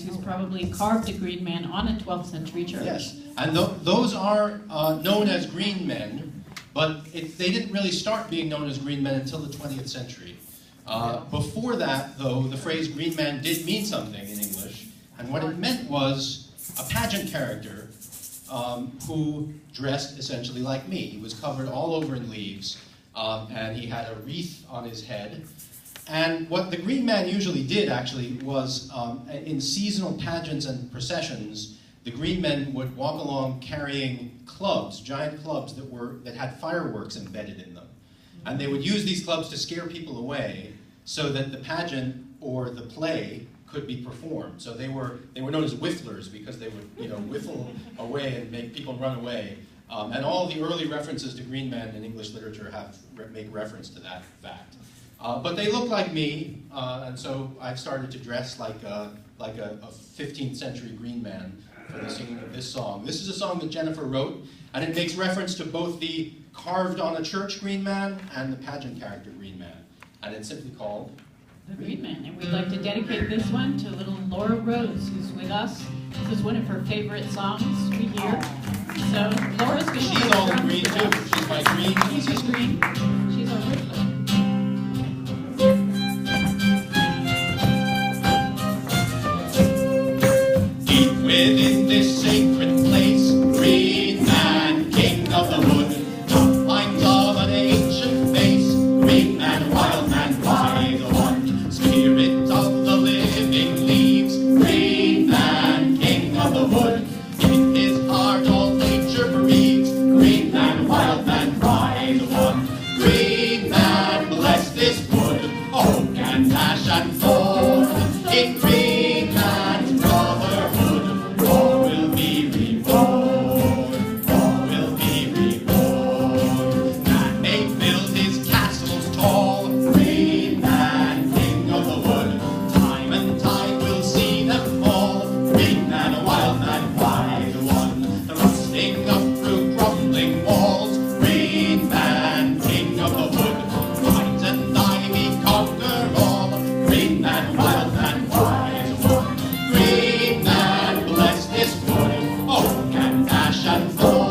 who's probably carved a green man on a 12th century church. Yes, and those are known as green men, but they didn't really start being known as green men until the 20th century. Before that, though, the phrase green man did mean something in English, and what it meant was a pageant character who dressed essentially like me. He was covered all over in leaves, and he had a wreath on his head. And what the green man usually did, actually, was in seasonal pageants and processions, the green men would walk along carrying clubs, giant clubs that had fireworks embedded in them. And they would use these clubs to scare people away so that the pageant or the play could be performed. So they were known as whifflers because they would whiffle away and make people run away. And all the early references to green men in English literature make reference to that fact. But they look like me, and so I've started to dress like a 15th century green man for the singing of this song. This is a song that Jennifer wrote, and it makes reference to both the carved on a church green man and the pageant character green man. And it's simply called The Green Man. And we'd like to dedicate this one to little Laura Rose, who's with us. This is one of her favorite songs we hear. So Laura's going to She's all in green too. She's my green. She's green. She's our whistler. Deep within this sacred place, green man, king of the wood, outlines of an ancient face, green man, wild man, why the one, spirit of the living leaves, green man, king of the wood, in his heart all nature breathes, green man, wild man, why the one, green man, bless this wood, oak and ash and thorn, in green man's brotherhood, all will be reborn, all will be reborn. Man may build his castles tall, green man, king of the wood, time and tide will see them fall, green man, a wild man, wise one, the rusting up through crumbling walls, green man, king of the wood, vines and ivy conquer all, green man, wild man, wise one, green man, bless this wood, oak and ash and thorn.